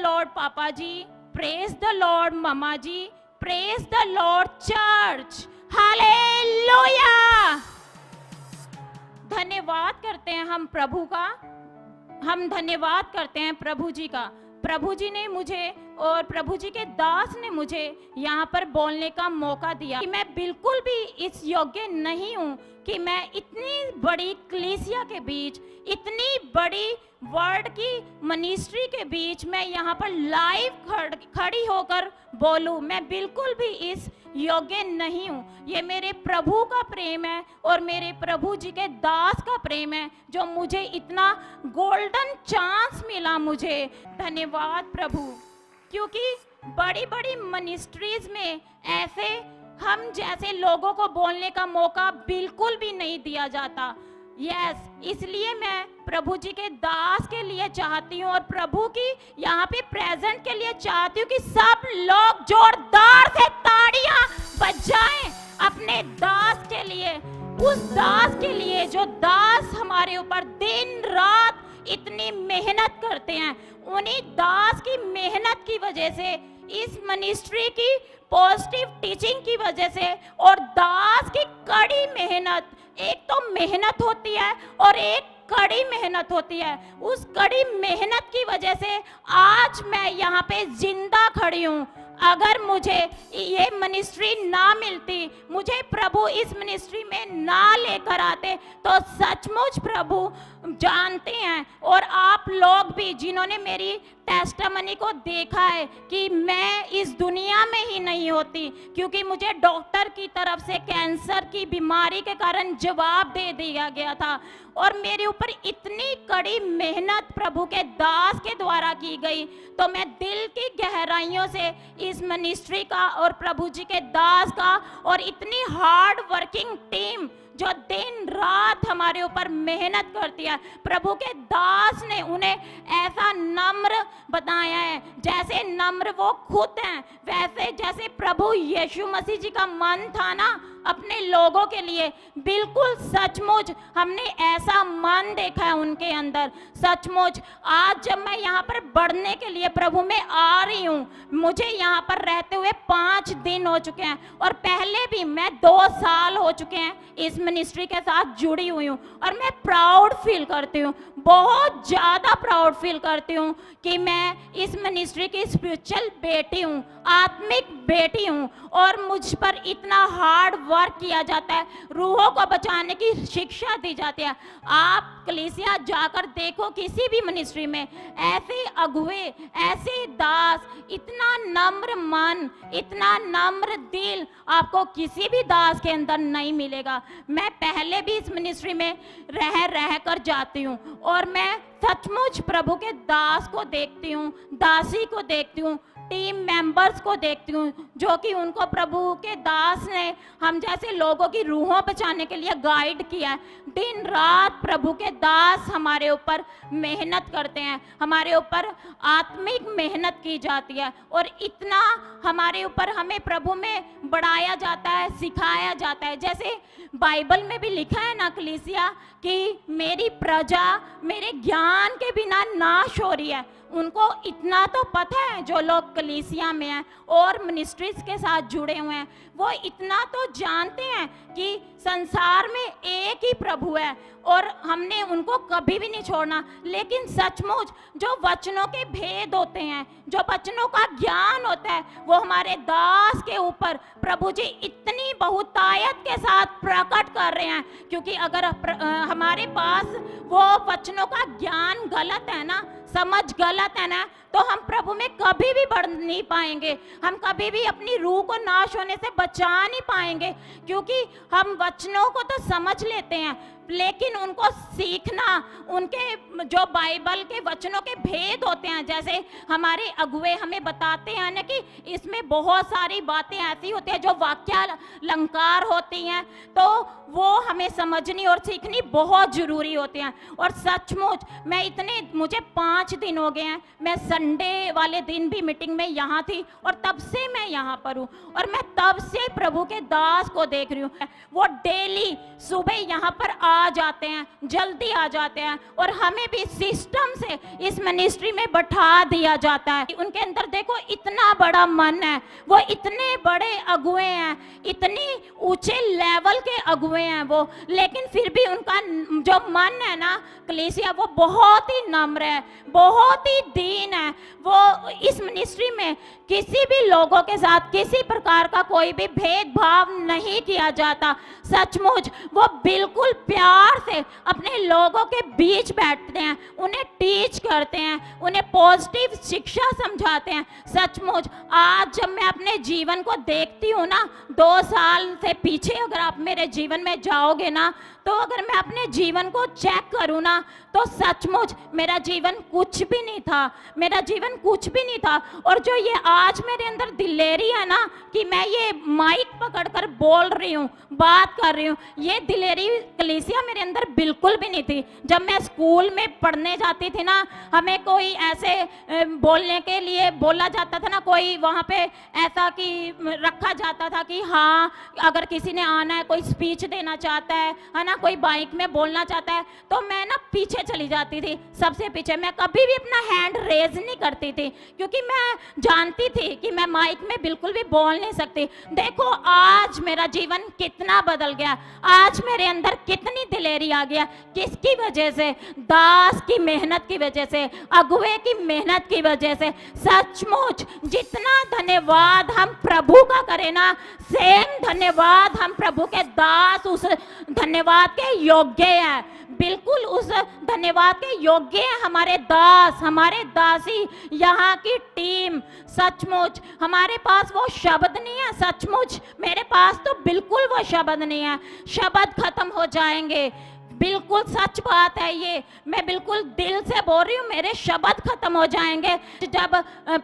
Lord papa ji, praise the Lord mamma ji, praise the Lord church, hallelujah. धन्यवाद करते हैं हम प्रभु का, हम धन्यवाद करते हैं प्रभु जी का। प्रभु जी ने मुझे और प्रभु जी के दास ने मुझे यहाँ पर बोलने का मौका दिया कि मैं बिल्कुल भी इस योग्य नहीं हूँ कि मैं इतनी बड़ी कलीसिया के बीच, इतनी बड़ी वर्ड की मिनिस्ट्री के बीच मैं यहाँ पर लाइव खड़ी होकर बोलूँ। मैं बिल्कुल भी इस योग्य नहीं हूँ। ये मेरे प्रभु का प्रेम है और मेरे प्रभु जी के दास का प्रेम है जो मुझे इतना गोल्डन चांस मिला। मुझे धन्यवाद प्रभु, क्योंकि बड़ी बड़ी मिनिस्ट्रीज में ऐसे हम जैसे लोगों को बोलने का मौका बिल्कुल भी नहीं दिया जाता। इसलिए मैं प्रभु जी के दास के लिए चाहती हूँ और प्रभु की यहाँ पे प्रेजेंट के लिए चाहती हूँ कि सब लोग जोरदार से ताड़ियां बजाएं अपने दास के लिए, उस दास के लिए जो दास हमारे ऊपर दिन रात इतनी मेहनत करते हैं। उन्हीं दास की मेहनत की वजह से, इस मिनिस्ट्री की पॉजिटिव टीचिंग की वजह से और दास की कड़ी मेहनत, एक तो मेहनत होती है और एक कड़ी मेहनत होती है, उस कड़ी मेहनत की वजह से आज मैं यहाँ पे जिंदा खड़ी हूँ। अगर मुझे ये मिनिस्ट्री ना मिलती, मुझे प्रभु इस मिनिस्ट्री में ना लेकर आते, तो सचमुच प्रभु जानते हैं और आप लोग भी जिन्होंने मेरी टेस्टामनी को देखा है कि मैं इस दुनिया में ही नहीं होती, क्योंकि मुझे डॉक्टर की तरफ से कैंसर की बीमारी के कारण जवाब दे दिया गया था और मेरे ऊपर इतनी कड़ी मेहनत प्रभु के दास के द्वारा की गई। तो मैं दिल की गहराइयों से इस मिनिस्ट्री का और प्रभु जी के दास का और इतनी हार्ड वर्किंग टीम जो दिन रात हमारे ऊपर मेहनत करती है, प्रभु के दास ने उन्हें ऐसा नम्र बताया है, जैसे नम्र वो खुद हैं, वैसे जैसे प्रभु यीशु मसीह जी का मन था ना अपने लोगों के लिए, बिल्कुल सचमुच हमने ऐसा मन देखा है उनके अंदर। सचमुच आज जब मैं यहाँ पर बढ़ने के लिए प्रभु में आ रही हूँ, मुझे यहाँ पर रहते हुए 5 दिन हो चुके हैं और पहले भी मैं 2 साल हो चुके हैं इस मिनिस्ट्री के साथ जुड़ी हुई हूँ और मैं प्राउड फील करती हूँ, बहुत ज़्यादा प्राउड फील करती हूँ कि मैं इस मिनिस्ट्री की स्पिरिचुअल बेटी हूँ, आत्मिक बेटी हूँ और मुझ पर इतना हार्ड वर्क किया जाता है, रूहों को बचाने की शिक्षा दी जाती है। आप कलीसिया जाकर देखो, किसी भी मिनिस्ट्री में ऐसे अगुवे, ऐसे दास, इतना नम्र मन, इतना नम्र दिल आपको किसी भी दास के अंदर नहीं मिलेगा। मैं पहले भी इस मिनिस्ट्री में रह कर जाती हूँ और मैं सचमुच प्रभु के दास को देखती हूँ, दासी को देखती हूँ, टीम मेंबर्स को देखती हूँ जो कि उनको प्रभु के दास ने हम जैसे लोगों की रूहों बचाने के लिए गाइड किया है। दिन रात प्रभु के दास हमारे ऊपर मेहनत करते हैं, हमारे ऊपर आत्मिक मेहनत की जाती है और इतना हमारे ऊपर हमें प्रभु में बढ़ाया जाता है, सिखाया जाता है। जैसे बाइबल में भी लिखा है ना कलीसिया कि मेरी प्रजा मेरे ज्ञान के बिना नाश हो रही है। उनको इतना तो पता है जो लोग कलीसिया में हैं और मिनिस्ट्रीज के साथ जुड़े हुए हैं, वो इतना तो जानते हैं कि संसार में एक ही प्रभु है और हमने उनको कभी भी नहीं छोड़ना। लेकिन सचमुच जो वचनों के भेद होते हैं, जो वचनों का ज्ञान होता है, वो हमारे दास के ऊपर प्रभु जी इतनी बहुतायत के साथ प्रकट कर रहे हैं। क्योंकि अगर हमारे पास वो वचनों का ज्ञान गलत है ना, समझ गलत है ना, तो हम प्रभु में कभी भी बढ़ नहीं पाएंगे, हम कभी भी अपनी रूह को नाश होने से बचा नहीं पाएंगे। क्योंकि हम वचनों को तो समझ लेते हैं लेकिन उनको सीखना, उनके जो बाइबल के वचनों के भेद होते हैं, जैसे हमारे अगुवे हमें बताते हैं ना कि इसमें बहुत सारी बातें ऐसी होती हैं जो वाक्यालंकार होती हैं, तो वो हमें समझनी और सीखनी बहुत ज़रूरी होती हैं। और सचमुच मुझे 5 दिन हो गए हैं, मैं संडे वाले दिन भी मीटिंग में यहाँ थी और तब से मैं यहाँ पर हूँ और मैं तब से प्रभु के दास को देख रही हूँ। वो डेली सुबह यहाँ पर आ जाते हैं, जल्दी आ जाते हैं, और हमें भी सिस्टम से इस मिनिस्ट्री में बैठा दिया जाता है। उनके अंदर देखो इतना बड़ा मन है, वो इतने बड़े अगुए हैं, इतनी ऊंचे लेवल के अगुए हैं वो, लेकिन फिर भी उनका जो मन है ना कलीसिया, वो बहुत ही नम्र है, बहुत ही दीन है। वो इस मिनिस्ट्री में किसी भी लोगों के साथ किसी प्रकार का कोई भी भेदभाव नहीं किया जाता। सचमुच वो बिल्कुल प्यार से अपने लोगों के बीच बैठते हैं, उन्हें टीच करते हैं, उन्हें पॉजिटिव शिक्षा समझाते हैं। सचमुच आज जब मैं अपने जीवन को देखती हूँ ना, 2 साल से पीछे अगर आप मेरे जीवन में जाओगे ना, तो अगर मैं अपने जीवन को चेक करूँ ना, तो सचमुच मेरा जीवन कुछ भी नहीं था, मेरा जीवन कुछ भी नहीं था। और जो ये आज मेरे अंदर दिलेरी है ना कि मैं ये माइक पकड़कर बोल रही हूँ, बात कर रही हूँ, ये दिलेरी कलीसिया मेरे अंदर बिल्कुल भी नहीं थी। जब मैं स्कूल में पढ़ने जाती थी ना, हमें कोई ऐसे बोलने के लिए बोला जाता था ना, कोई वहाँ पे ऐसा कि रखा जाता था कि हाँ अगर किसी ने आना है, कोई स्पीच देना चाहता है ना, कोई बाइक में बोलना चाहता है, तो मैं ना पीछे चली जाती थी, सबसे पीछे। मैं कभी भी अपना हैंड रेज नहीं करती थी, क्योंकि मैं जानती थी कि मैं माइक में बिल्कुल भी बोल नहीं सकती। देखो आज मेरा जीवन कितना बदल गया, आज मेरे अंदर कितनी दिलेरी आ गया। किसकी वजह से? दास की मेहनत की वजह से, अगुए की मेहनत की वजह से। सचमुच जितना धन्यवाद हम प्रभु का करें ना, सेम धन्यवाद हम प्रभु के दास उस धन्यवाद के योग्य है, बिल्कुल उस धन्यवाद के योग्य है हमारे दास, हमारे दासी, यहाँ की टीम। सचमुच हमारे पास वो शब्द नहीं है, सचमुच मेरे पास तो बिल्कुल वो शब्द नहीं है, शब्द खत्म हो जाएंगे। बिल्कुल सच बात है ये, मैं बिल्कुल दिल से बोल रही हूँ, मेरे शब्द खत्म हो जाएंगे जब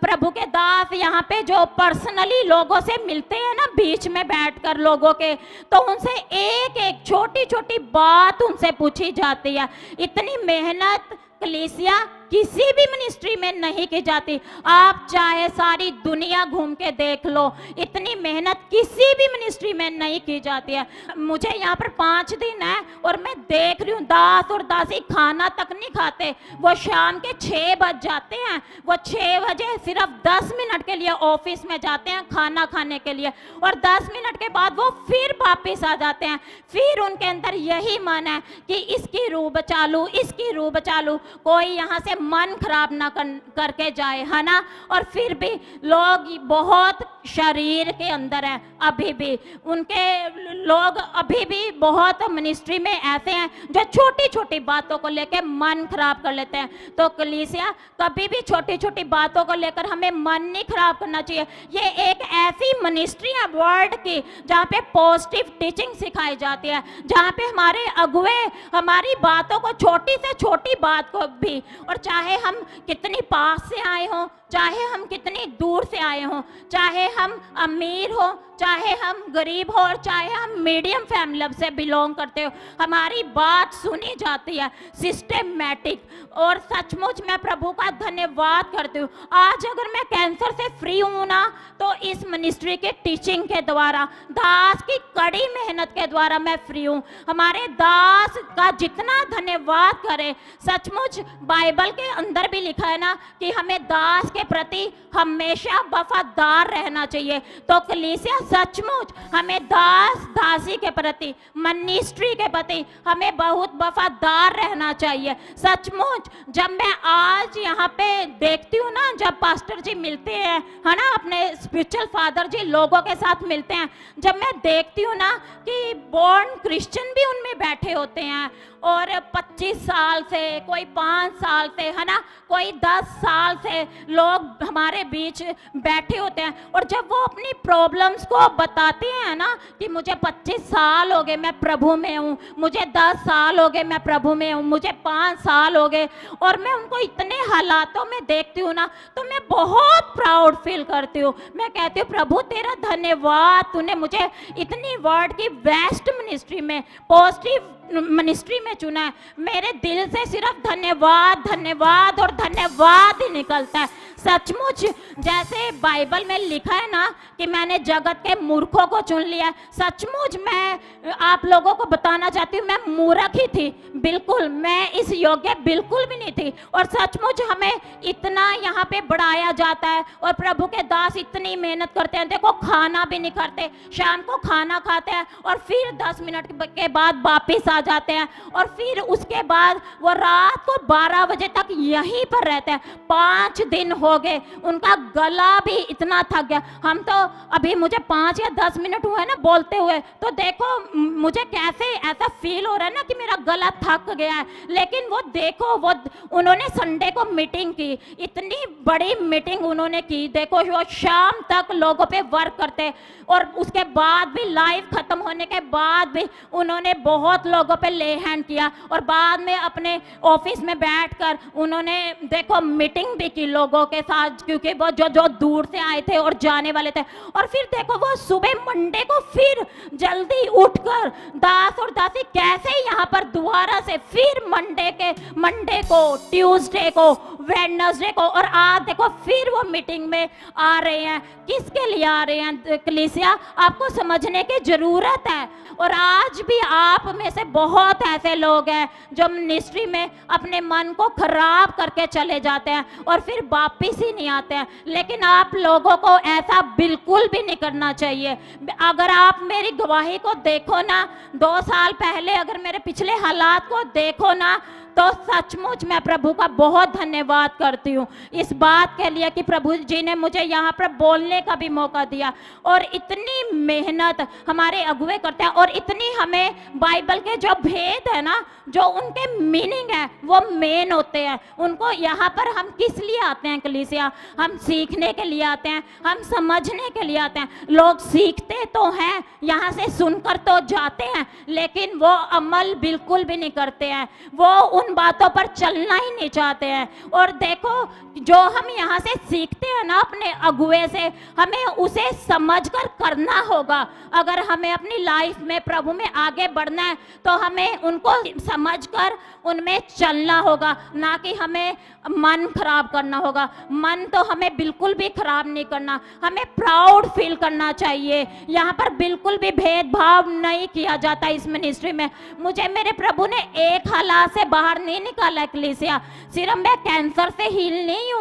प्रभु के दास यहाँ पे जो पर्सनली लोगों से मिलते हैं ना, बीच में बैठकर लोगों के, तो उनसे एक एक छोटी छोटी बात उनसे पूछी जाती है। इतनी मेहनत कलीसिया किसी भी मिनिस्ट्री में नहीं की जाती। आप चाहे सारी दुनिया घूम के देख लो, इतनी मेहनत किसी भी मिनिस्ट्री में नहीं की जाती है। मुझे यहाँ पर 5 दिन है और मैं देख रही हूँ दास और दासी खाना तक नहीं खाते। वो शाम के 6 बज जाते हैं, वो 6 बजे सिर्फ 10 मिनट के लिए ऑफिस में जाते हैं खाना खाने के लिए, और 10 मिनट के बाद वो फिर वापिस आ जाते हैं। फिर उनके अंदर यही मन है कि इसकी रूह बचा लूँ, इसकी रूह बचा लूँ, कोई यहाँ से मन खराब ना करके जाए, है ना। और फिर भी लोग बहुत शरीर के अंदर है, अभी भी उनके लोग अभी भी बहुत मिनिस्ट्री में ऐसे हैं जो छोटी छोटी बातों को लेकर मन खराब कर लेते हैं। तो कलीसिया कभी भी छोटी छोटी बातों को लेकर हमें मन नहीं खराब करना चाहिए। ये एक ऐसी मिनिस्ट्री है वर्ल्ड की जहाँ पे पॉजिटिव टीचिंग सिखाई जाती है, जहाँ पे हमारे अगुए हमारी बातों को, छोटी से छोटी बात को भी, और चाहे हम कितनी पास से आए हों, चाहे हम कितनी दूर से आए हों, चाहे हम अमीर हो, चाहे हम गरीब हो, और चाहे हम मीडियम फैमिली से बिलोंग करते हो, हमारी बात सुनी जाती है सिस्टमैटिक। और सचमुच मैं प्रभु का धन्यवाद करती हूँ। आज अगर मैं कैंसर से फ्री हूँ ना, तो इस मिनिस्ट्री के टीचिंग के द्वारा, दास की कड़ी मेहनत के द्वारा मैं फ्री हूँ। हमारे दास का जितना धन्यवाद करें, सचमुच बाइबल के अंदर भी लिखा है ना कि हमें दास के प्रति हमेशा वफादार रहना चाहिए। तो कलीसिया सचमुच हमें दास दासी के प्रति, मिनिस्ट्री के प्रति हमें बहुत वफादार रहना चाहिए। सचमुच जब मैं आज यहाँ पे देखती हूँ ना, जब पास्टर जी मिलते हैं, है ना, अपने स्पिरिचुअल फादर जी लोगों के साथ मिलते हैं, जब मैं देखती हूँ ना कि बॉर्न क्रिश्चियन भी उनमें बैठे होते हैं, और 25 साल से, कोई 5 साल से, है ना, कोई 10 साल से लोग हमारे बीच बैठे होते हैं। और जब वो अपनी प्रॉब्लम्स को बताते हैं ना कि मुझे 25 साल हो गए मैं प्रभु में हूँ, मुझे 10 साल हो गए मैं प्रभु में हूँ, मुझे 5 साल हो गए, और मैं उनको इतने हालातों में देखती हूँ ना, तो मैं बहुत प्राउड फील करती हूँ। मैं कहती हूँ प्रभु तेरा धन्यवाद, तूने मुझे इतनी वर्ल्ड की बेस्ट मिनिस्ट्री में, पॉजिटिव मिनिस्ट्री में चुना है। मेरे दिल से सिर्फ धन्यवाद, धन्यवाद और धन्यवाद ही निकलता है। सचमुच जैसे बाइबल में लिखा है ना कि मैंने जगत के मूर्खों को चुन लिया, सचमुच मैं आप लोगों को बताना चाहती हूँ, मैं मूर्ख ही थी, बिल्कुल मैं इस योग्य बिल्कुल भी नहीं थी। और सचमुच हमें इतना यहाँ पे बढ़ाया जाता है और प्रभु के दास इतनी मेहनत करते हैं, देखो खाना भी नहीं खाते, शाम को खाना खाते हैं और फिर 10 मिनट के बाद वापिस आ जाते हैं और फिर उसके बाद वो रात को 12 बजे तक यहीं पर रहते हैं। 5 दिन हो गए, उनका गला भी इतना थक गया। हम तो अभी मुझे 5 या 10 मिनट हुए ना बोलते हुए, तो देखो मुझे कैसे ऐसा फील हो रहा है ना कि मेरा गला थक गया है। लेकिन वो देखो वो उन्होंने संडे को मीटिंग की, इतनी बड़ी मीटिंग उन्होंने की, देखो वो शाम तक लोगों पे वर्क करते और उसके बाद भी लाइव खत्म होने के बाद भी उन्होंने बहुत लोगों पे ले हैंड किया और बाद में अपने ऑफिस में बैठकर उन्होंने देखो मीटिंग भी की लोगों के साथ, क्योंकि वो जो दूर से आए थे और जाने वाले थे। और फिर देखो वो सुबह मंडे को फिर जल्दी उठकर दास और दासी कैसे यहाँ पर दोबारा से फिर मंडे को ट्यूसडे को वेडनेसडे को और आज देखो फिर वो मीटिंग में आ रहे हैं। किसके लिए आ रहे हैं कलीसिया, आपको समझने की जरूरत है। और आज भी आप में से बहुत ऐसे लोग हैं जो मिनिस्ट्री में अपने मन को खराब करके चले जाते हैं और फिर वापिस ही नहीं आते हैं। लेकिन आप लोगों को ऐसा बिल्कुल भी नहीं करना चाहिए। अगर आप मेरी गवाही को देखो ना, 2 साल पहले अगर मेरे पिछले हालात को देखो ना, तो सचमुच मैं प्रभु का बहुत धन्यवाद करती हूँ इस बात के लिए कि प्रभु जी ने मुझे यहाँ पर बोलने का भी मौका दिया। और इतनी मेहनत हमारे अगुवे करते हैं और इतनी हमें बाइबल के जो भेद है ना, जो उनके मीनिंग है वो मेन होते हैं। उनको यहाँ पर हम किस लिए आते हैं कलीसिया, हम सीखने के लिए आते हैं, हम समझने के लिए आते हैं। लोग सीखते तो हैं, यहाँ से सुनकर तो जाते हैं, लेकिन वो अमल बिल्कुल भी नहीं करते हैं, वो उन बातों पर चलना ही नहीं चाहते हैं। और देखो जो हम यहाँ से सीखते हैं ना अपने अगुवे से, हमें उसे समझकर करना होगा। अगर हमें अपनी लाइफ में प्रभु में आगे बढ़ना है तो हमें उनको समझकर उनमें चलना होगा, ना कि हमें मन खराब करना होगा। मन तो हमें बिल्कुल भी खराब नहीं करना, हमें प्राउड फील करना चाहिए। यहाँ पर बिल्कुल भी भेदभाव नहीं किया जाता इस मिनिस्ट्री में। मुझे मेरे प्रभु ने एक हालात से बाहर नहीं निकाला कलीसिया, सिर्फ मैं कैंसर से हील नहीं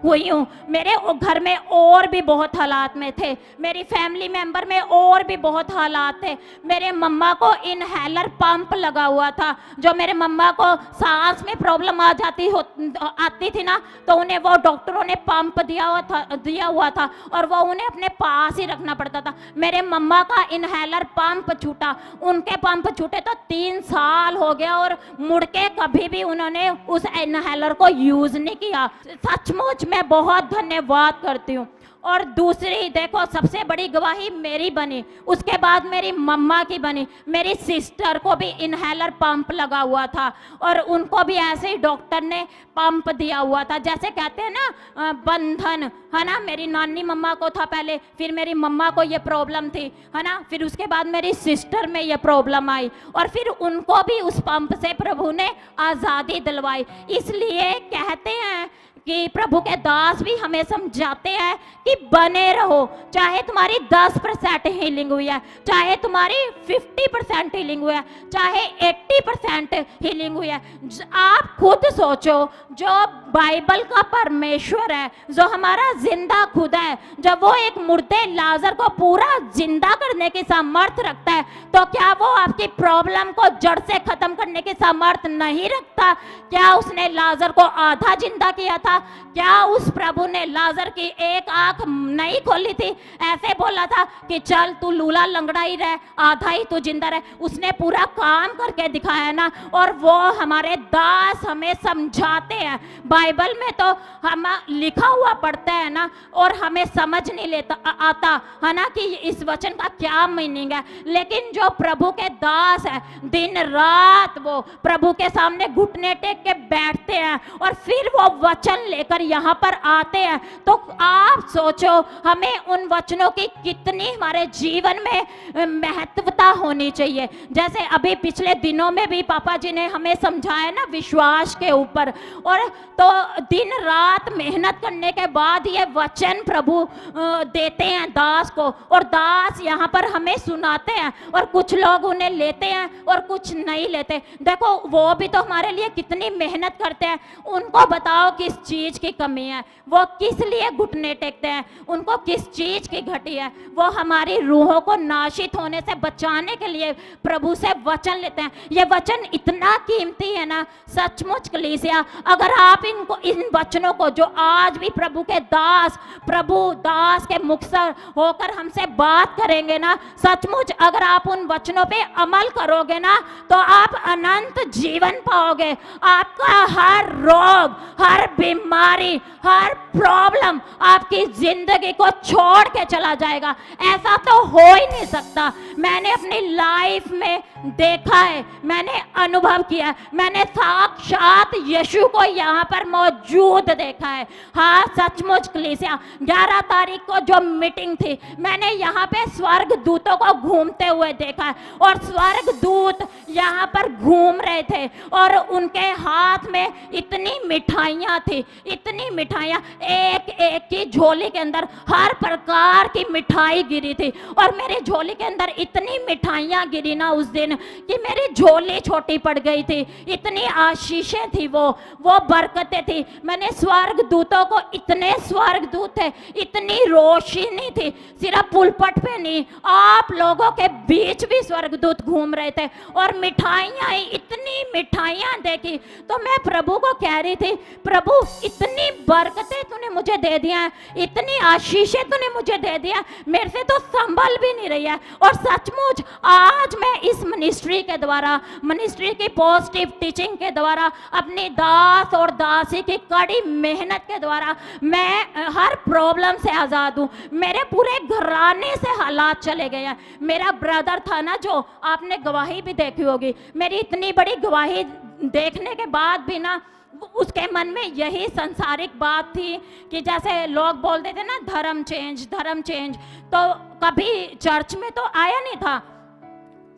हुई हूँ, मेरे घर में और भी बहुत हालात में थे, मेरी फैमिली मेंबर में और भी बहुत हालात थे। मेरे मम्मा को इनहेलर पंप लगा हुआ था, जो मेरे मम्मा को सांस में प्रॉब्लम आती थी ना, तो उन्हें वो डॉक्टरों ने पंप दिया हुआ था और वो उन्हें अपने पास ही रखना पड़ता था। मेरे मम्मा का इनहेलर पंप छूटा, उनके पंप छूटे तो 3 साल हो गया और मुड़ के कभी भी उन्होंने उस इनहेलर को यूज नहीं किया। सचमुच मैं बहुत धन्यवाद करती हूँ। और दूसरी देखो सबसे बड़ी गवाही मेरी बनी, उसके बाद मेरी मम्मा की बनी। मेरी सिस्टर को भी इनहेलर पंप लगा हुआ था और उनको भी ऐसे ही डॉक्टर ने पंप दिया हुआ था, जैसे कहते हैं ना बंधन, है ना। मेरी नानी मम्मा को था पहले, फिर मेरी मम्मा को ये प्रॉब्लम थी, है ना, फिर उसके बाद मेरी सिस्टर में ये प्रॉब्लम आई और फिर उनको भी उस पंप से प्रभु ने आज़ादी दिलवाई। इसलिए कहते हैं कि प्रभु के दास भी हमें समझाते हैं कि बने रहो, चाहे तुम्हारी 10% हीलिंग हुई है, चाहे तुम्हारी 50% हीलिंग हुई है, चाहे 80% हीलिंग हुई है। आप खुद सोचो, जो बाइबल का परमेश्वर है, जो हमारा जिंदा खुदा है, जब वो एक मुर्दे लाजर को पूरा जिंदा करने की सामर्थ रखता है, तो क्या वो आपकी प्रॉब्लम को जड़ से खत्म करने की सामर्थ नहीं रखता? क्या उसने लाजर को आधा जिंदा किया था? क्या उस प्रभु ने लाजर की एक आंख नहीं खोली थी, ऐसे बोला था कि चल तू लूला लंगड़ा ही रह, आधा ही तू जिंदा रह? उसने पूरा काम करके दिखाया ना। और वो हमारे दास हमें समझाते हैं, बाइबल में तो हम लिखा हुआ पढ़ते हैं ना और हमें समझ नहीं आता है ना कि इस वचन का क्या मीनिंग है। लेकिन जो प्रभु के दास है, दिन रात वो प्रभु के सामने घुटने टेक के बैठते हैं हैं और फिर वो वचन लेकर यहाँ पर आते हैं, तो आप सोचो हमें उन वचनों की कितनी हमारे जीवन में महत्वता होनी चाहिए। जैसे अभी पिछले दिनों में भी पापा जी ने हमें समझाया ना विश्वास के ऊपर, और तो दिन रात मेहनत करने के बाद ये वचन प्रभु देते हैं दास को, और दास यहाँ पर हमें सुनाते हैं, और कुछ लोग उन्हें लेते हैं और कुछ नहीं लेते। देखो वो भी तो हमारे लिए कितनी मेहनत करते हैं। उनको बताओ किस चीज की कमी है, वो किस लिए घुटने टेकते हैं, उनको किस चीज की घटी है। वो हमारी रूहों को नाशित होने से बचाने के लिए प्रभु से वचन लेते हैं। ये वचन इतना कीमती है ना, सचमुच कलीसिया, अगर आप इनको इन वचनों को जो आज भी प्रभु के दास, प्रभु दास के मुख से होकर हमसे बात करेंगे ना, सचमुच अगर आप उन वचनों पे अमल करोगे ना, तो आप अनंत जीवन पाओगे। आपका हर रोग, हर बीमारी, हर प्रॉब्लम आपकी जिंदगी को छोड़ के चला जाएगा। ऐसा तो हो ही नहीं सकता। मैंने अपनी लाइफ में देखा है, मैंने अनुभव किया, मैंने साक्षात यीशु को यहाँ पर मौजूद देखा है। हाँ सचमुच कलीसिया, 11 तारीख को जो मीटिंग थी, मैंने यहाँ पे स्वर्ग दूतों को घूमते हुए देखा है, और स्वर्ग दूत यहाँ पर घूम रहे थे और उनके हाथ में इतनी मिठाइयाँ थी, इतनी मिठाइयाँ, एक एक की झोली के अंदर हर प्रकार की मिठाई गिरी थी। और मेरी झोली के अंदर इतनी मिठाइयाँ गिरी ना उस दिन कि मेरी झोली छोटी पड़ गई थी। इतनी आशीषें थी, वो बरकतें थी। मैंने स्वर्ग दूतों को, इतने स्वर्ग दूत थे, इतनी रोशनी थी, सिर्फ पुलपट पे नहीं, आप लोगों के बीच भी स्वर्गदूत घूम रहे थे, और मिठाइयाँ, इतनी मिठाइयाँ देखी। तो मैं प्रभु को कह रही थी, प्रभु इतनी बरकतें तूने मुझे दे दिया है, इतनी आशीषें तूने मुझे दे दिया, मेरे से तो संभल भी नहीं रही है। और सचमुच आज मैं इस मिनिस्ट्री के द्वारा, मिनिस्ट्री की पॉजिटिव टीचिंग के द्वारा, अपने दास और दासी की कड़ी मेहनत के द्वारा मैं हर प्रॉब्लम से आज़ाद हूँ। मेरे पूरे घराने से हालात चले गए हैं। मेरा ब्रदर था ना, जो आपने गवाही भी देखी होगी, मेरी इतनी बड़ी गवाही देखने के बाद भी ना उसके मन में यही संसारिक बात थी कि जैसे लोग बोलते थे ना धर्म चेंज, धर्म चेंज, तो कभी चर्च में तो आया नहीं था।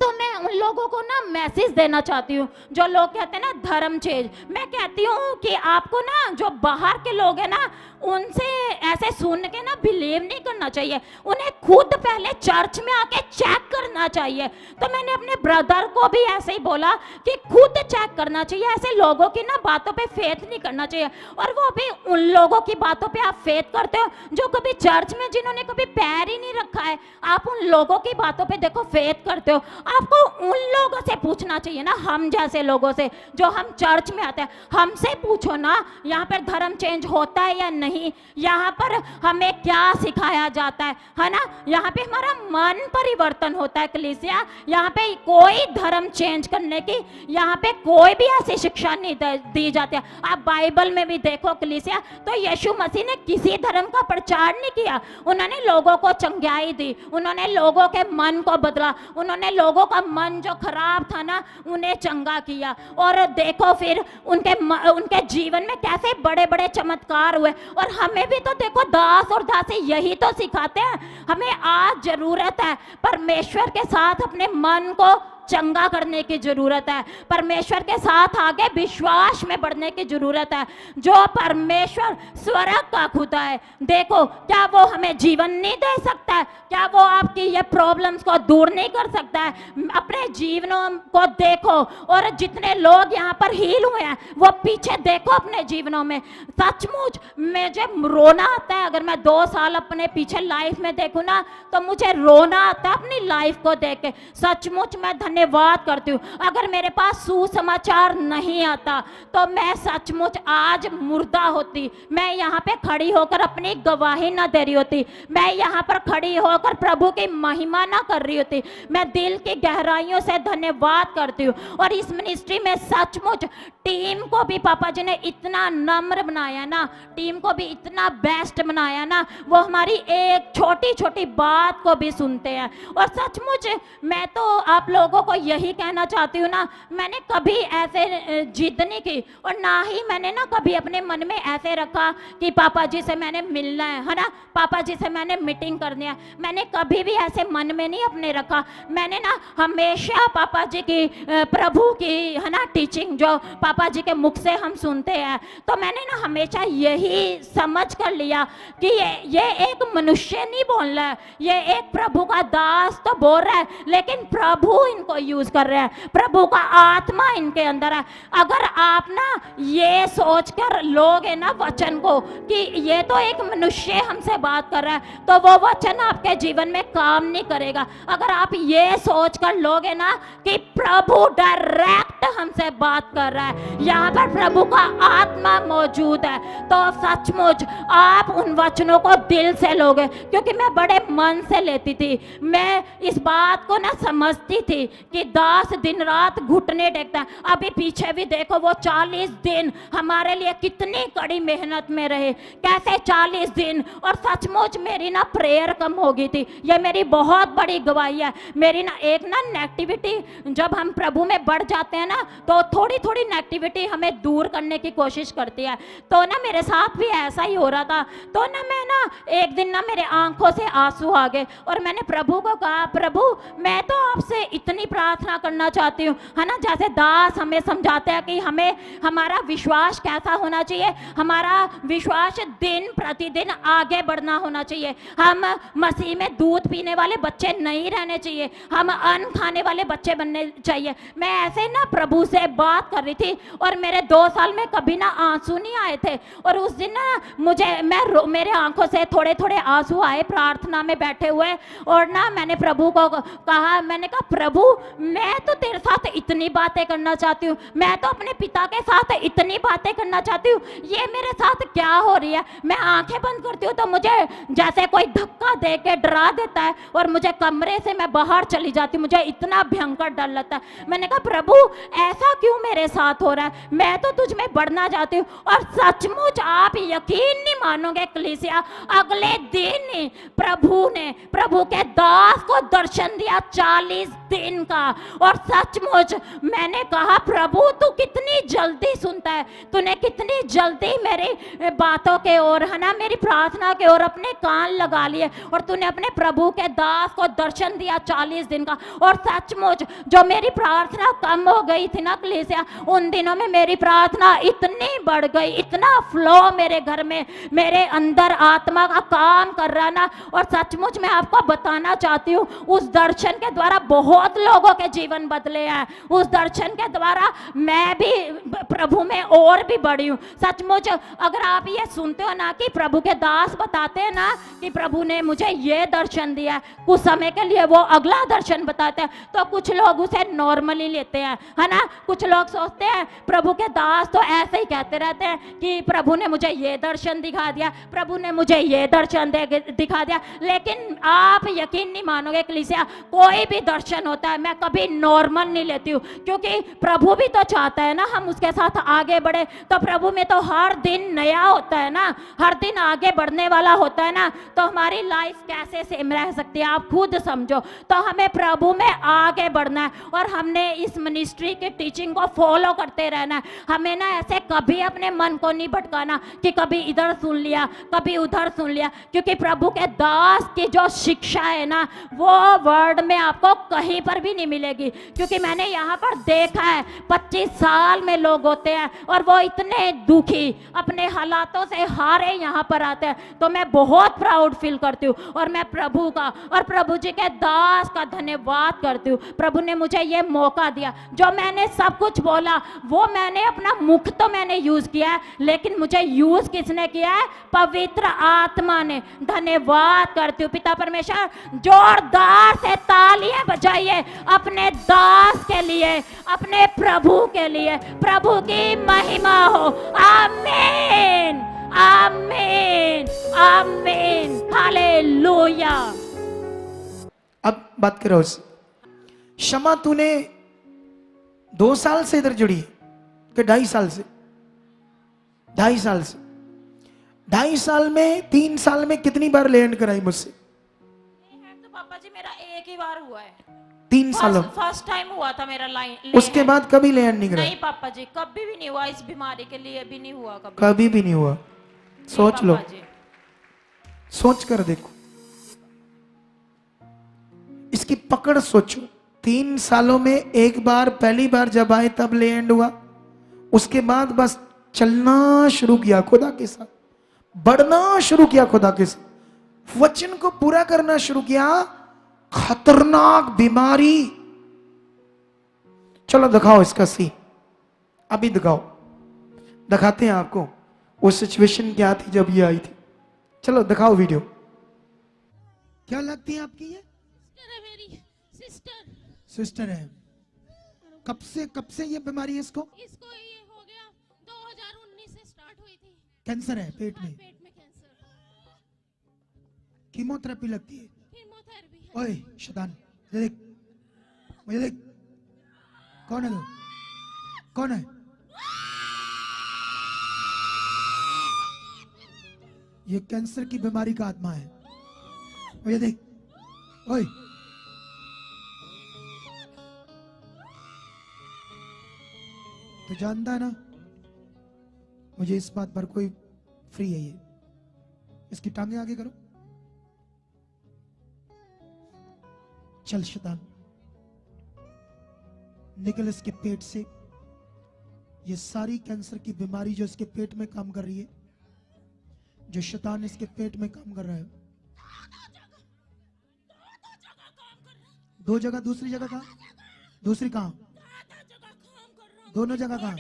तो मैं उन लोगों को ना मैसेज देना चाहती हूँ जो लोग कहते हैं ना धर्म चेंज। मैं कहती हूँ कि आपको ना जो बाहर के लोग हैं ना, उनसे ऐसे सुन के ना बिलीव नहीं करना चाहिए, उन्हें खुद पहले चर्च में आके चेक करना चाहिए। तो मैंने अपने ब्रदर को भी ऐसे ही बोला कि खुद चेक करना चाहिए, ऐसे लोगों की ना बातों पे फेथ नहीं करना चाहिए। और वो भी उन लोगों की बातों पे आप फेथ करते हो जो कभी चर्च में, जिन्होंने कभी पैर ही नहीं रखा है, आप उन लोगों की बातों पे देखो फेथ करते हो। आपको उन लोगों से पूछना चाहिए ना, हम जैसे लोगों से जो हम चर्च में आते हैं, हमसे पूछो ना यहाँ पर धर्म चेंज होता है या नहीं, यहाँ पर हमें क्या सिखाया जाता है ना। यहाँ पे हमारा मन परिवर्तन होता है कलीसिया, यहाँ पे कोई धर्म चेंज करने की, यहाँ पे कोई भी ऐसी शिक्षा नहीं दी जाती है। आप बाइबल में भी देखो कलीसिया, तो यीशु मसीह ने किसी धर्म का प्रचार नहीं किया, उन्होंने लोगों को चंगाई दी, उन्होंने लोगों के मन को बदला, उन्होंने लोगों का मन जो खराब था ना उन्हें चंगा किया। और देखो फिर उनके जीवन में कैसे बड़े बड़े चमत्कार हुए। और हमें भी तो देखो दास और दासी यही तो सिखाते हैं। हमें आज जरूरत है परमेश्वर के साथ अपने मन को चंगा करने की जरूरत है, परमेश्वर के साथ आगे विश्वास में बढ़ने की जरूरत है। जो परमेश्वर स्वर्ग का खुदा है, देखो क्या वो हमें जीवन नहीं दे सकता है? क्या वो आपकी ये प्रॉब्लम्स को दूर नहीं कर सकता है? अपने जीवनों को देखो, और जितने लोग यहाँ पर हील हुए हैं वो पीछे देखो अपने जीवनों में। सचमुच मुझे रोना आता है, अगर मैं 2 साल अपने पीछे लाइफ में देखूँ ना, तो मुझे रोना आता है अपनी लाइफ को देख के। सचमुच मैं धन्यवाद करती हूँ। अगर मेरे पास सुसमाचार नहीं आता तो मैं सचमुच आज मुर्दा होती, मैं यहाँ पे खड़ी होकर अपनी गवाही ना दे रही होती, मैं यहाँ पर खड़ी होकर प्रभु की महिमा ना कर रही होती। मैं दिल की गहराइयों से धन्यवाद करती हूँ। और इस मिनिस्ट्री में सचमुच टीम को भी पापा जी ने इतना नम्र बनाया ना, टीम को भी इतना बेस्ट बनाया ना, वो हमारी एक छोटी छोटी बात को भी सुनते हैं। और सचमुच मैं तो आप लोगों को यही कहना चाहती हूँ ना, मैंने कभी ऐसे जिद नहीं की और ना ही मैंने ना कभी अपने मन में ऐसे रखा कि पापा जी से मैंने मिलना है ना, पापा जी से मैंने मीटिंग करनी है। मैंने कभी भी ऐसे मन में नहीं अपने रखा। मैंने ना हमेशा पापा जी की प्रभु की है ना टीचिंग जो पापा जी के मुख से हम सुनते हैं, तो मैंने ना हमेशा यही समझ कर लिया कि ये एक मनुष्य नहीं बोल रहा है, ये एक प्रभु का दास तो बोल रहा है, लेकिन प्रभु इनको यूज कर रहे हैं, प्रभु का आत्मा इनके अंदर है। अगर आप ना ये सोचकर लोगे ना वचन को कि ये तो एक मनुष्य हमसे बात कर रहा है, तो वो वचन आपके जीवन में काम नहीं करेगा। अगर आप ये सोचकर लोगे ना कि प्रभु डायरेक्ट हमसे बात कर रहा है, यहाँ पर प्रभु का आत्मा मौजूद है, तो सचमुच आप उन वचनों को दिल से लोगे। क्योंकि मैं बड़े मन से लेती थी, मैं इस बात को ना समझती थी कि दास दिन रात घुटने टेकता है। अभी पीछे भी देखो, वो 40 दिन हमारे लिए कितनी कड़ी मेहनत में रहे, कैसे 40 दिन। और सचमुच मेरी ना प्रेयर कम हो गई थी, ये मेरी बहुत बड़ी गवाही है। मेरी ना एक ना नेगेटिविटी, जब हम प्रभु में बढ़ जाते हैं ना, तो थोड़ी थोड़ी नेगेटिविटी हमें दूर करने की कोशिश करती है। तो ना मेरे साथ भी ऐसा ही हो रहा था। तो ना मैं ना एक दिन ना मेरे आंखों से आंसू आ गए और मैंने प्रभु को कहा, प्रभु मैं तो आपसे इतनी प्रार्थना करना चाहती हूँ, है ना, जैसे दास हमें समझाते हैं कि हमें हमारा विश्वास कैसा होना चाहिए, हमारा विश्वास दिन प्रतिदिन आगे बढ़ना होना चाहिए। हम मसीह में दूध पीने वाले बच्चे नहीं रहने चाहिए, हम अन्न खाने वाले बच्चे बनने चाहिए। मैं ऐसे ना प्रभु से बात कर रही थी और मेरे 2 साल में कभी ना आंसू नहीं आए थे। और उस दिन ना मेरे आंखों से थोड़े थोड़े आंसू आए प्रार्थना में बैठे हुए। और ना मैंने प्रभु को कहा, मैंने कहा प्रभु मैं तो तेरे साथ इतनी बातें करना चाहती हूँ, मैं तो अपने पिता के साथ इतनी बातें करना चाहती हूँ, ये मेरे साथ क्या हो रही है। मैं आंखें बंद करती हूँ तो मुझे जैसे कोई धक्का दे के डरा देता है और मुझे कमरे से मैं बाहर चली जाती हूँ, मुझे इतना भयंकर डर लगता है। मैंने कहा प्रभु ऐसा क्यों मेरे साथ हो रहा है, मैं तो तुझ में बढ़ना चाहती हूँ। और सचमुच आप यकीन नहीं मानोगे कलीसिया, अगले दिन प्रभु के दास को दर्शन दिया 40 दिन का। और सचमुच मैंने कहा प्रभु तू कितनी जल्दी सुनता है, तूने कितनी जल्दी मेरी बातों के ओर, है ना, मेरी प्रार्थना के ओर अपने कान लगा लिए और तूने अपने प्रभु के दास को दर्शन दिया 40 दिन का। और सचमुच जो मेरी प्रार्थना कम हो गई थी ना कलीसिया, उन दिनों में मेरी प्रार्थना इतनी बढ़ गई, इतना फ्लो मेरे घर में, मेरे अंदर आत्मा का काम कर रहा ना। और सचमुच मैं आपको बताना चाहती हूँ उस दर्शन के द्वारा बहुत लोगों के जीवन बदले हैं, उस दर्शन के द्वारा मैं भी प्रभु में और भी बढ़ी हूँ। सचमुच अगर आप ये सुनते हो ना कि प्रभु के दास बताते हैं ना कि प्रभु ने मुझे ये दर्शन दिया, कुछ समय के लिए वो अगला दर्शन बताते हैं, तो कुछ लोग उसे नॉर्मली लेते हैं, है ना। कुछ लोग सोचते हैं प्रभु के दास तो ऐसे ही कहते रहते हैं कि प्रभु ने मुझे ये दर्शन दिखा दिया, प्रभु ने मुझे ये दर्शन दिखा दिया। लेकिन आप यकीन नहीं मानोगे कलीसिया, कोई भी दर्शन होता है मैं कभी नॉर्मल नहीं लेती हूँ, क्योंकि प्रभु भी तो चाहता है ना हम उसके साथ आगे बढ़े। तो प्रभु में तो हर दिन नया होता है ना, हर दिन आगे बढ़ने वाला होता है ना, तो हमारी लाइफ कैसे सेम रह सकती है आप खुद समझो। तो हमें प्रभु में आगे बढ़ना है और हमने इस मिनिस्ट्री की टीचिंग को फॉलो करते रहना है। हमें ना ऐसे कभी अपने मन को नहीं भटकाना कि कभी इधर सुन लिया कभी उधर सुन लिया, क्योंकि प्रभु के दास की जो शिक्षा है ना वो वर्ड में आपको कहीं पर भी नहीं मिलेगी। क्योंकि मैंने यहाँ पर देखा है 25 साल में लोग होते हैं और वो इतने दुखी अपने हालातों से हारे यहाँ पर आते हैं। तो मैं बहुत प्राउड फील करती हूँ और मैं प्रभु का और प्रभु जी के दास का धन्यवाद करती हूँ। प्रभु ने मुझे ये मौका दिया, जो मैंने सब कुछ बोला वो मैंने अपना मुख तो मैंने यूज किया है, लेकिन मुझे यूज किसने किया है? पवित्र आत्मा ने। धन्यवाद करती हूँ पिता परमेश्वर। जोरदार से तालियां बजाइए अपने दास के लिए, अपने प्रभु के लिए। प्रभु की महिमा हो। आमीन आमीन आमीन हालेलुया। अब बात करो शमा, तूने 2 साल से इधर जुड़ी कि 2.5 साल से? 2.5 साल से। 2.5 साल में 3 साल में कितनी बार लैंड कराई मुझसे? तो पापा जी मेरा एक ही बार हुआ है। 3 सालों? फर्स्ट टाइम हुआ था मेरा लाइन। उसके बाद कभी ले नहीं करा? नहीं पापा जी, कभी भी नहीं हुआ, इस बीमारी के लिए भी नहीं हुआ कभी। कभी भी नहीं हुआ। सोच लो, पापा जी। सोच कर देखो, इसकी पकड़ सोचो। 3 सालों में एक बार, पहली बार जब आए तब ले एंड हुआ, उसके बाद बस चलना शुरू किया खुदा के साथ, बढ़ना शुरू किया खुदा के साथ, वचन को पूरा करना शुरू किया। खतरनाक बीमारी। चलो दिखाओ इसका सी, अभी दिखाओ, दिखाते हैं आपको वो सिचुएशन क्या थी जब ये आई थी। चलो दिखाओ वीडियो। क्या लगती है आपकी ये? मेरी सिस्टर है। कब से ये बीमारी है इसको? इसको ये हो गया 2019 से स्टार्ट हुई थी। कैंसर है पेट में? पेट में कैंसर। कीमोथेरेपी लगती है। कीमोथेरेपी है। ओए शैतान, ये देख, मुझे देख, कौन है तू? कौन है? ये कैंसर की बीमारी का आत्मा है। मुझे देख, ओए तो जानता है ना, मुझे इस बात पर कोई फ्री है। ये इसकी टांगे आगे करो। चल शैतान, निकल इसके पेट से। ये सारी कैंसर की बीमारी जो इसके पेट में काम कर रही है, जो शैतान इसके पेट में काम कर रहा है, 2 जगह, दूसरी जगह कहां? दूसरी कहां? दोनों जगह कहां?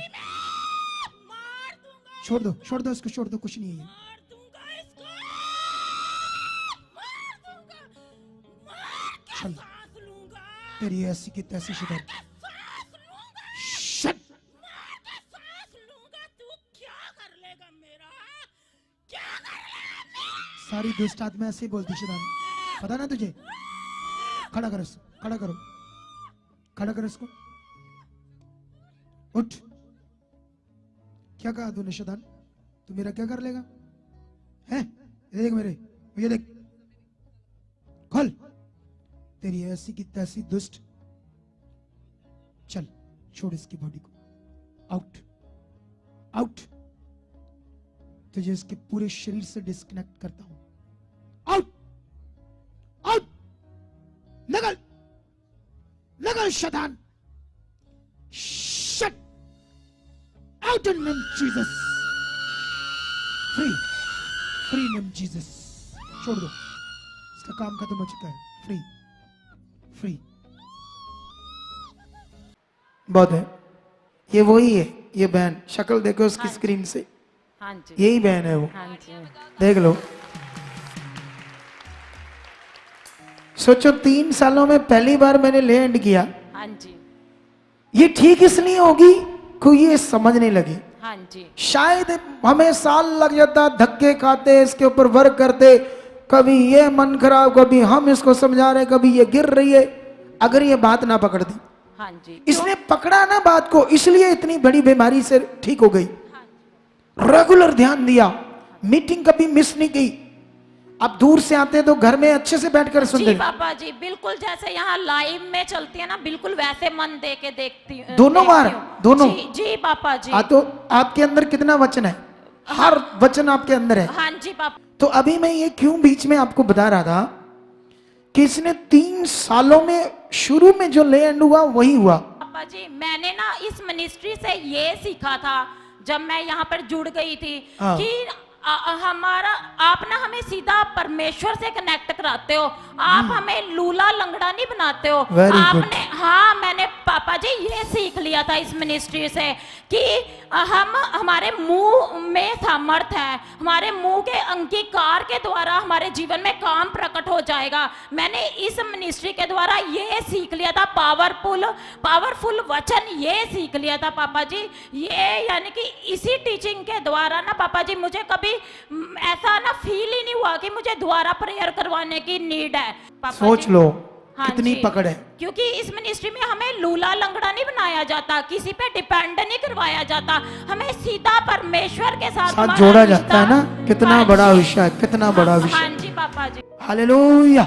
छोड़ दो, छोड़ दो इसको, छोड़ दो, कुछ नहीं है ये। चल, तेरी ऐसी की तैसी शिकार। शट! सारी दुष्ट आत्मा ऐसे ही बोलती शैतान, पता ना तुझे? खड़ा करो इसको, खड़ा करो, खड़ा करो इसको, उठ। क्या कहा तूने शैतान? तू मेरा क्या कर लेगा? हैं? ये देख मेरे, ये देख, खोल। तेरी ऐसी की तैसी दुष्ट। चल, छोड़ इसकी बॉडी को। Out, out. तुझे इसके पूरे शरीर से डिस्कनेक्ट करता हूं। आउट, आउट, निकल, निकल शैतान। Shut out in name Jesus. Free, free name Jesus. छोड़ दो, इसका काम खत्म हो चुका है। Free, free. बहुत है। ये वही है, ये बहन, शक्ल देखो उसकी स्क्रीन से, हाँ जी, यही बहन है वो। हाँ जी। देख लो। सोचो 3 सालों में पहली बार मैंने लैंड किया। हाँ जी, ये ठीक इसलिए होगी कोई ये समझने लगी। हाँ जी, शायद हमें साल लग जाता, धक्के खाते, इसके ऊपर वर्क करते, कभी ये मन खराब, कभी हम इसको समझा रहे, कभी ये गिर रही है। अगर ये बात ना पकड़ती, हाँ जी, इसने पकड़ा ना बात को, इसलिए इतनी बड़ी बीमारी से ठीक हो गई। रेगुलर ध्यान दिया, मीटिंग कभी मिस नहीं की। अब दूर से आते हैं तो घर में अच्छे से बैठकर सुनते जी हैं। पापा जी, बिल्कुल जैसे यहाँ लाइव में चलती है ना, बिल्कुल वैसे मन दे के देखती दोनों देखती बार, हूँ। दोनों। जी पापा जी। तो आपके अंदर कितना वचन है? हर वचन आपके अंदर है। हाँ जी पापा। तो अभी मैं ये क्यों बीच में आपको बता रहा था कि इसने 3 सालों में शुरू में जो ले एंड हुआ वही हुआ। पापा जी, मैंने ना इस मिनिस्ट्री से ये सीखा था जब मैं यहाँ पर जुड़ गई थी हाँ। कि हमारा, आप ना हमें सीधा परमेश्वर से कनेक्ट कराते हो। आप हमें लूला लंगड़ा नहीं बनाते हो। Very आपने good. हाँ, मैंने पापा जी ये सीख लिया था इस मिनिस्ट्री से कि हमारे मुंह में सामर्थ है, हमारे मुंह के अंगीकार के द्वारा हमारे जीवन में काम प्रकट हो जाएगा। मैंने इस मिनिस्ट्री के द्वारा ये सीख लिया था, पावरफुल वचन ये सीख लिया था पापा जी। ये यानी कि इसी टीचिंग के द्वारा ना पापा जी, मुझे कभी ऐसा ना फील ही नहीं हुआ कि मुझे दोबारा प्रेयर करवाने की नीड है। पापा सोच जी, लो हाँ कितनी जी। पकड़ है। क्योंकि इस मिनिस्ट्री में हमें लूला लंगड़ा नहीं बनाया जाता, किसी पे डिपेंड नहीं करवाया जाता, हमें सीधा परमेश्वर के साथ जोड़ा जाता है ना। कितना हाँ बड़ा जी। विषय, कितना बड़ा हाँ विषय। हाँ जी पापा जी। हालेलुया।